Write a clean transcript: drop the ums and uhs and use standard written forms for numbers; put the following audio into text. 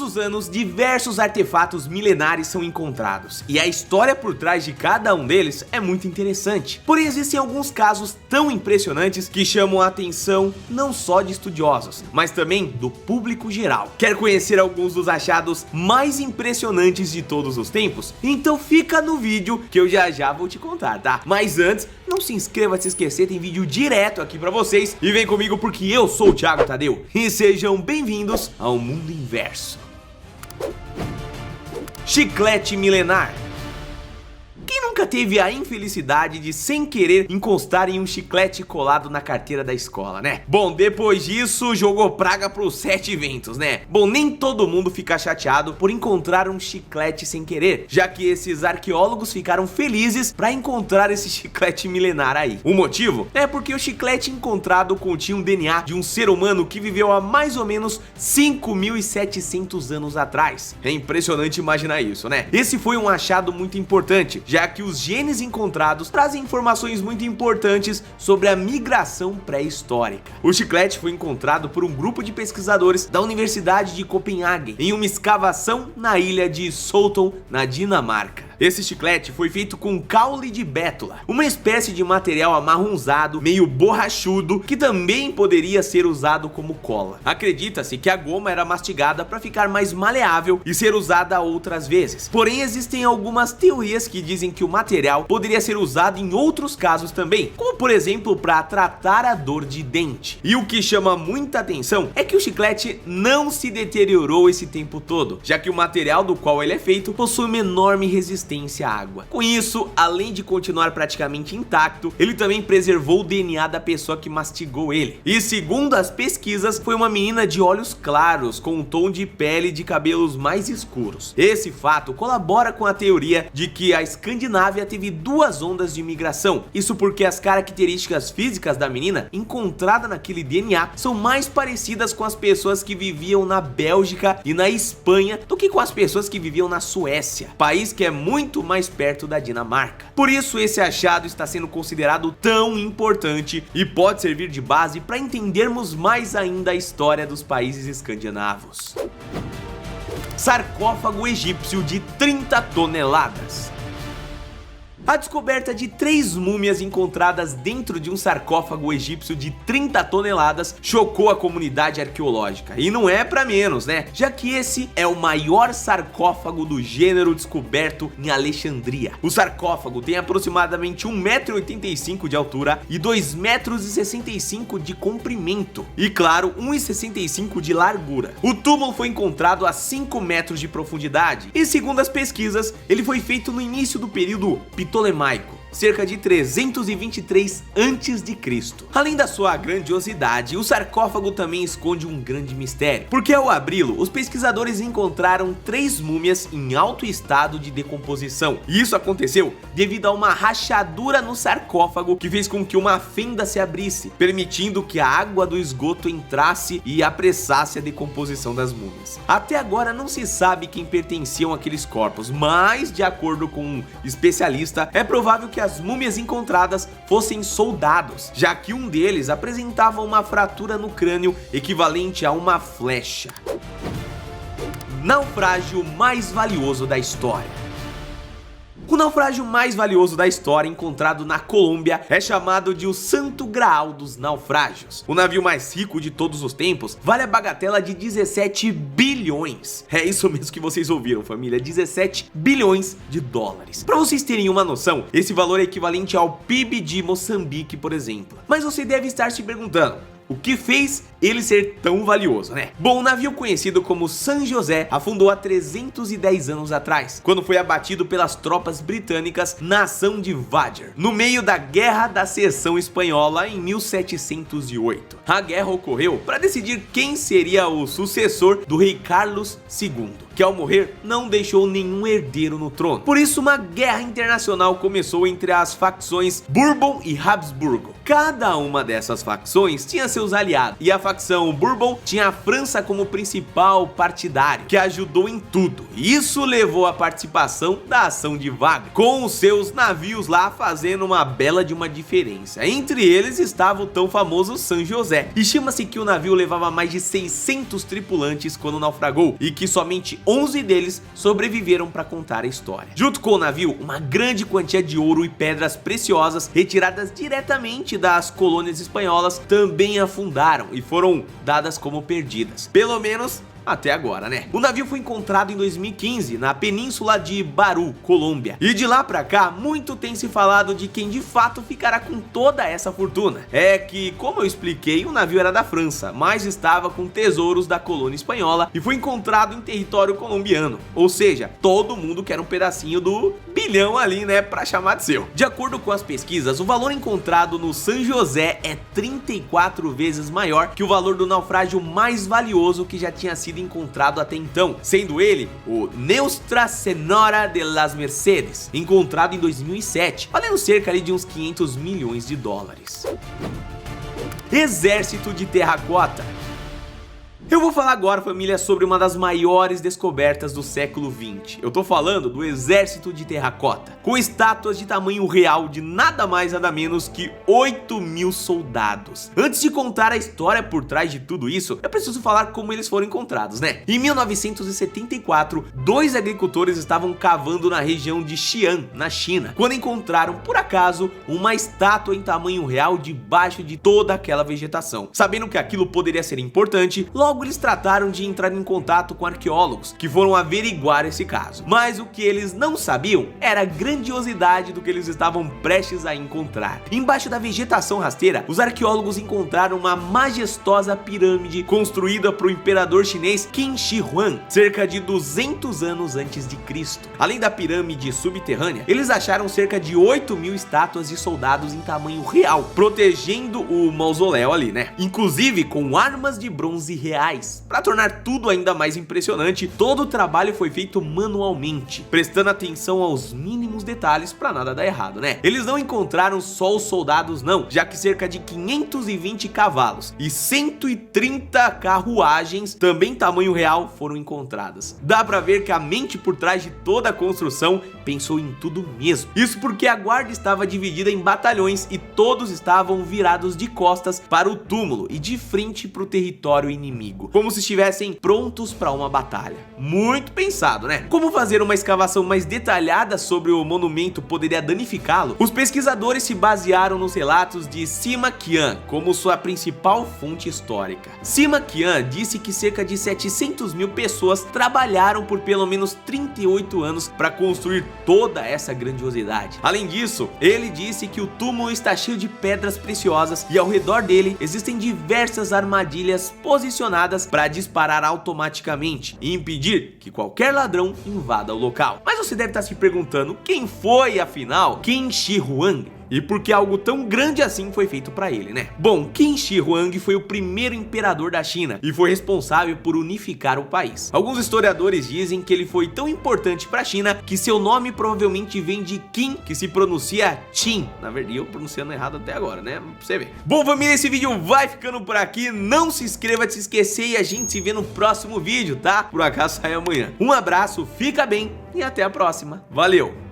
os anos, diversos artefatos milenares são encontrados, e a história por trás de cada um deles é muito interessante. Porém, existem alguns casos tão impressionantes que chamam a atenção não só de estudiosos, mas também do público geral. Quer conhecer alguns dos achados mais impressionantes de todos os tempos? Então fica no vídeo que eu já vou te contar, tá? Mas antes, não se inscreva se esquecer, tem vídeo direto aqui pra vocês, e vem comigo porque eu sou o Thiago Tadeu, e sejam bem-vindos ao Mundo Inverso. Chiclete milenar. Quem nunca teve a infelicidade de, sem querer, encostar em um chiclete colado na carteira da escola, né? Bom, depois disso, jogou praga pros 7 ventos, né? Bom, nem todo mundo fica chateado por encontrar um chiclete sem querer, já que esses arqueólogos ficaram felizes pra encontrar esse chiclete milenar aí. O motivo é porque o chiclete encontrado continha um DNA de um ser humano que viveu há mais ou menos 5.700 anos atrás. É impressionante imaginar isso, né? Esse foi um achado muito importante, já que os genes encontrados trazem informações muito importantes sobre a migração pré-histórica. O chiclete foi encontrado por um grupo de pesquisadores da Universidade de Copenhague em uma escavação na ilha de Soton, na Dinamarca. Esse chiclete foi feito com caule de bétula, uma espécie de material amarronzado, meio borrachudo, que também poderia ser usado como cola. Acredita-se que a goma era mastigada para ficar mais maleável e ser usada outras vezes. Porém, existem algumas teorias que dizem que o material poderia ser usado em outros casos também, como por exemplo para tratar a dor de dente. E o que chama muita atenção é que o chiclete não se deteriorou esse tempo todo, já que o material do qual ele é feito possui uma enorme resistência à água. Com isso, além de continuar praticamente intacto, ele também preservou o DNA da pessoa que mastigou ele. E segundo as pesquisas, foi uma menina de olhos claros, com um tom de pele de cabelos mais escuros. Esse fato colabora com a teoria de que a Escandinávia teve 2 ondas de imigração. Isso porque as características físicas da menina encontrada naquele DNA são mais parecidas com as pessoas que viviam na Bélgica e na Espanha do que com as pessoas que viviam na Suécia, país que é muito mais perto da Dinamarca. Por isso esse achado está sendo considerado tão importante e pode servir de base para entendermos mais ainda a história dos países escandinavos. Sarcófago egípcio de 30 toneladas. A descoberta de 3 múmias encontradas dentro de um sarcófago egípcio de 30 toneladas chocou a comunidade arqueológica. E não é pra menos, né? Já que esse é o maior sarcófago do gênero descoberto em Alexandria. O sarcófago tem aproximadamente 1,85 m de altura e 2,65 m de comprimento. E claro, 1,65 m de largura. O túmulo foi encontrado a 5 metros de profundidade. E segundo as pesquisas, ele foi feito no início do período Ptolemaico, cerca de 323 a.C. Além da sua grandiosidade, o sarcófago também esconde um grande mistério, porque ao abri-lo, os pesquisadores encontraram 3 múmias em alto estado de decomposição. E isso aconteceu devido a uma rachadura no sarcófago que fez com que uma fenda se abrisse, permitindo que a água do esgoto entrasse e apressasse a decomposição das múmias. Até agora não se sabe quem pertenciam àqueles corpos, mas de acordo com um especialista, é provável que as múmias encontradas fossem soldados, já que um deles apresentava uma fratura no crânio equivalente a uma flecha. Naufrágio mais valioso da história. O naufrágio mais valioso da história, encontrado na Colômbia, é chamado de o Santo Graal dos Naufrágios. O navio mais rico de todos os tempos vale a bagatela de 17 bilhões. É isso mesmo que vocês ouviram, família, 17 bilhões de dólares. Para vocês terem uma noção, esse valor é equivalente ao PIB de Moçambique, por exemplo. Mas você deve estar se perguntando: o que fez ele ser tão valioso, né? Bom, o navio conhecido como San José afundou há 310 anos atrás, quando foi abatido pelas tropas britânicas na ação de Vágar, no meio da Guerra da Seção Espanhola em 1708. A guerra ocorreu para decidir quem seria o sucessor do rei Carlos II, que ao morrer não deixou nenhum herdeiro no trono. Por isso uma guerra internacional começou entre as facções Bourbon e Habsburgo. Cada uma dessas facções tinha seus aliados, e a facção Bourbon tinha a França como principal partidário, que ajudou em tudo. Isso levou à participação da ação de Wagner, com os seus navios lá fazendo uma bela de uma diferença. Entre eles estava o tão famoso San José, e estima-se que o navio levava mais de 600 tripulantes quando naufragou, e que somente 11 deles sobreviveram para contar a história. Junto com o navio, uma grande quantia de ouro e pedras preciosas retiradas diretamente das colônias espanholas também afundaram e foram dadas como perdidas. Pelo menos até agora, né? O navio foi encontrado em 2015 na península de Barú, Colômbia. E de lá pra cá, muito tem se falado de quem de fato ficará com toda essa fortuna. É que, como eu expliquei, o navio era da França, mas estava com tesouros da colônia espanhola e foi encontrado em território colombiano. Ou seja, todo mundo quer um pedacinho do bilhão ali, né, pra chamar de seu. De acordo com as pesquisas, o valor encontrado no San José é 34 vezes maior que o valor do naufrágio mais valioso que já tinha sido encontrado até então, sendo ele o Nuestra Senhora de las Mercedes, encontrado em 2007, valendo cerca de uns 500 milhões de dólares. Exército de terracota. Eu vou falar agora, família, sobre uma das maiores descobertas do século XX. Eu tô falando do Exército de Terracota, com estátuas de tamanho real de nada mais nada menos que 8.000 soldados. Antes de contar a história por trás de tudo isso, eu preciso falar como eles foram encontrados, né? Em 1974, dois agricultores estavam cavando na região de Xi'an, na China, quando encontraram, por acaso, uma estátua em tamanho real debaixo de toda aquela vegetação. Sabendo que aquilo poderia ser importante, logo eles trataram de entrar em contato com arqueólogos, que foram averiguar esse caso. Mas o que eles não sabiam era a grandiosidade do que eles estavam prestes a encontrar. Embaixo da vegetação rasteira, os arqueólogos encontraram uma majestosa pirâmide construída para o imperador chinês Qin Shi Huang, cerca de 200 anos antes de Cristo. Além da pirâmide subterrânea, eles acharam cerca de 8.000 estátuas de soldados em tamanho real, protegendo o mausoléu ali, né? Inclusive com armas de bronze reais. Para tornar tudo ainda mais impressionante, todo o trabalho foi feito manualmente, prestando atenção aos mínimos detalhes para nada dar errado, né? Eles não encontraram só os soldados não, já que cerca de 520 cavalos e 130 carruagens, também tamanho real, foram encontradas. Dá para ver que a mente por trás de toda a construção pensou em tudo mesmo. Isso porque a guarda estava dividida em batalhões e todos estavam virados de costas para o túmulo e de frente para o território inimigo, como se estivessem prontos para uma batalha. Muito pensado, né? Como fazer uma escavação mais detalhada sobre o monumento poderia danificá-lo? Os pesquisadores se basearam nos relatos de Sima Qian como sua principal fonte histórica. Sima Qian disse que cerca de 700.000 pessoas trabalharam por pelo menos 38 anos para construir toda essa grandiosidade. Além disso, ele disse que o túmulo está cheio de pedras preciosas e ao redor dele existem diversas armadilhas posicionadas para disparar automaticamente e impedir que qualquer ladrão invada o local. Mas você deve estar se perguntando quem foi afinal Qin Shi Huang? E por que algo tão grande assim foi feito para ele, né? Bom, Qin Shi Huang foi o primeiro imperador da China e foi responsável por unificar o país. Alguns historiadores dizem que ele foi tão importante para a China que seu nome provavelmente vem de Qin, que se pronuncia Qin. Na verdade, eu pronunciando errado até agora, né? Pra você ver. Bom, família, esse vídeo vai ficando por aqui. Não se inscreva de se esquecer e a gente se vê no próximo vídeo, tá? Por acaso sai amanhã. Um abraço, fica bem e até a próxima. Valeu!